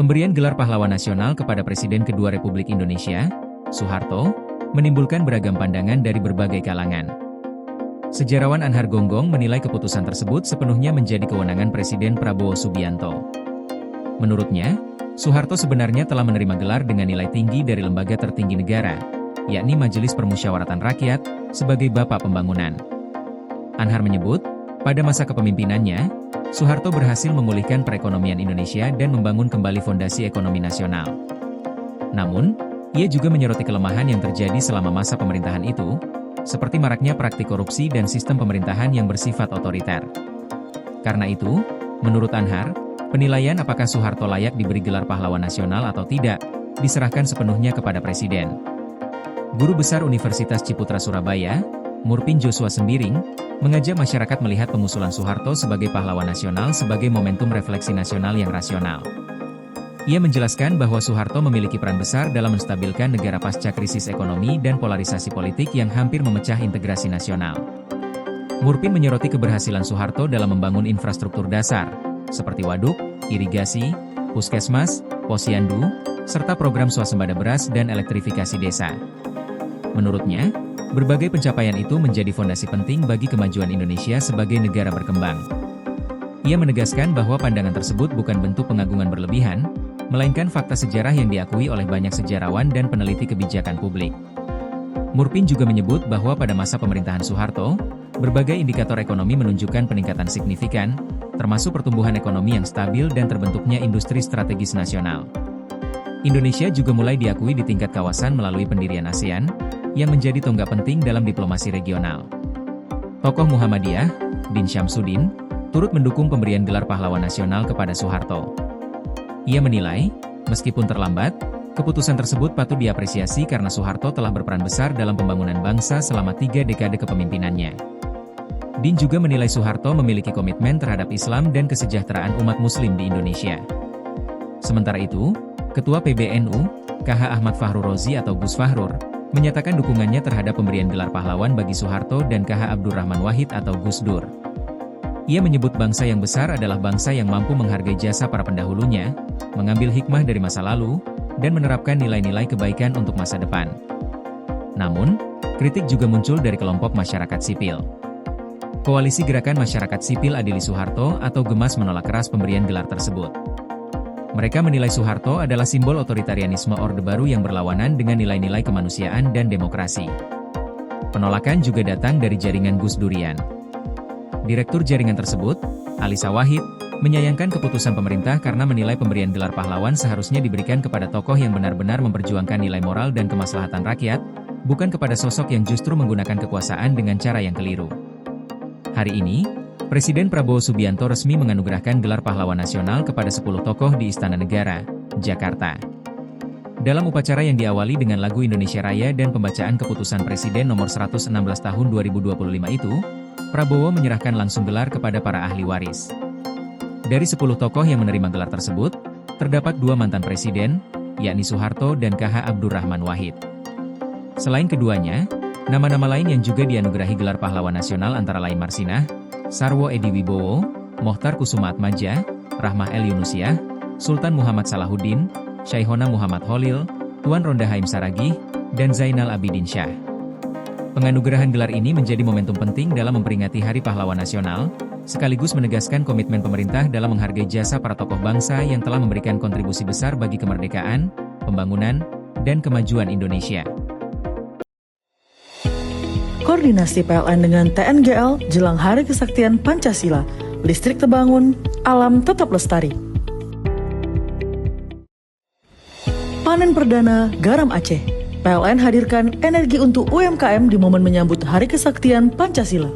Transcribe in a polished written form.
Pemberian gelar pahlawan nasional kepada Presiden kedua Republik Indonesia, Soeharto, menimbulkan beragam pandangan dari berbagai kalangan. Sejarawan Anhar Gonggong menilai keputusan tersebut sepenuhnya menjadi kewenangan Presiden Prabowo Subianto. Menurutnya, Soeharto sebenarnya telah menerima gelar dengan nilai tinggi dari lembaga tertinggi negara, yakni Majelis Permusyawaratan Rakyat, sebagai Bapak Pembangunan. Anhar menyebut, pada masa kepemimpinannya, Soeharto berhasil memulihkan perekonomian Indonesia dan membangun kembali fondasi ekonomi nasional. Namun, ia juga menyoroti kelemahan yang terjadi selama masa pemerintahan itu, seperti maraknya praktik korupsi dan sistem pemerintahan yang bersifat otoriter. Karena itu, menurut Anhar, penilaian apakah Soeharto layak diberi gelar pahlawan nasional atau tidak, diserahkan sepenuhnya kepada Presiden. Guru Besar Universitas Ciputra Surabaya, Murpin Joshua Sembiring, mengajak masyarakat melihat pengusulan Soeharto sebagai pahlawan nasional sebagai momentum refleksi nasional yang rasional. Ia menjelaskan bahwa Soeharto memiliki peran besar dalam menstabilkan negara pasca krisis ekonomi dan polarisasi politik yang hampir memecah integrasi nasional. Murpin menyoroti keberhasilan Soeharto dalam membangun infrastruktur dasar, seperti waduk, irigasi, puskesmas, posyandu, serta program swasembada beras dan elektrifikasi desa. Menurutnya, berbagai pencapaian itu menjadi fondasi penting bagi kemajuan Indonesia sebagai negara berkembang. Ia menegaskan bahwa pandangan tersebut bukan bentuk pengagungan berlebihan, melainkan fakta sejarah yang diakui oleh banyak sejarawan dan peneliti kebijakan publik. Murpin juga menyebut bahwa pada masa pemerintahan Soeharto, berbagai indikator ekonomi menunjukkan peningkatan signifikan, termasuk pertumbuhan ekonomi yang stabil dan terbentuknya industri strategis nasional. Indonesia juga mulai diakui di tingkat kawasan melalui pendirian ASEAN, yang menjadi tonggak penting dalam diplomasi regional. Tokoh Muhammadiyah, Din Syamsuddin, turut mendukung pemberian gelar pahlawan nasional kepada Soeharto. Ia menilai, meskipun terlambat, keputusan tersebut patut diapresiasi karena Soeharto telah berperan besar dalam pembangunan bangsa selama 3 dekade kepemimpinannya. Din juga menilai Soeharto memiliki komitmen terhadap Islam dan kesejahteraan umat Muslim di Indonesia. Sementara itu, Ketua PBNU, KH Ahmad Fahru Rozi atau Gus Fahrur, menyatakan dukungannya terhadap pemberian gelar pahlawan bagi Soeharto dan KH Abdurrahman Wahid atau Gus Dur. Ia menyebut bangsa yang besar adalah bangsa yang mampu menghargai jasa para pendahulunya, mengambil hikmah dari masa lalu, dan menerapkan nilai-nilai kebaikan untuk masa depan. Namun, kritik juga muncul dari kelompok masyarakat sipil. Koalisi Gerakan Masyarakat Sipil Adili Soeharto atau GEMAS menolak keras pemberian gelar tersebut. Mereka menilai Soeharto adalah simbol otoritarianisme Orde Baru yang berlawanan dengan nilai-nilai kemanusiaan dan demokrasi. Penolakan juga datang dari jaringan Gus Durian. Direktur jaringan tersebut, Alisa Wahid, menyayangkan keputusan pemerintah karena menilai pemberian gelar pahlawan seharusnya diberikan kepada tokoh yang benar-benar memperjuangkan nilai moral dan kemaslahatan rakyat, bukan kepada sosok yang justru menggunakan kekuasaan dengan cara yang keliru. Hari ini, Presiden Prabowo Subianto resmi menganugerahkan gelar pahlawan nasional kepada 10 tokoh di Istana Negara, Jakarta. Dalam upacara yang diawali dengan lagu Indonesia Raya dan pembacaan keputusan Presiden nomor 116 tahun 2025 itu, Prabowo menyerahkan langsung gelar kepada para ahli waris. Dari 10 tokoh yang menerima gelar tersebut, terdapat 2 mantan presiden, yakni Soeharto dan KH Abdurrahman Wahid. Selain keduanya, nama-nama lain yang juga dianugerahi gelar pahlawan nasional antara lain Marsinah, Sarwo Edi Wibowo, Mohtar Kusumaatmadja, Rahmah El Yunusiah, Sultan Muhammad Salahuddin, Syaihona Muhammad Holil, Tuan Ronda Haim Saragih, dan Zainal Abidin Syah. Penganugerahan gelar ini menjadi momentum penting dalam memperingati Hari Pahlawan Nasional, sekaligus menegaskan komitmen pemerintah dalam menghargai jasa para tokoh bangsa yang telah memberikan kontribusi besar bagi kemerdekaan, pembangunan, dan kemajuan Indonesia. Koordinasi PLN dengan TNGL jelang Hari Kesaktian Pancasila, listrik terbangun, alam tetap lestari. Panen perdana garam Aceh. PLN hadirkan energi untuk UMKM di momen menyambut Hari Kesaktian Pancasila.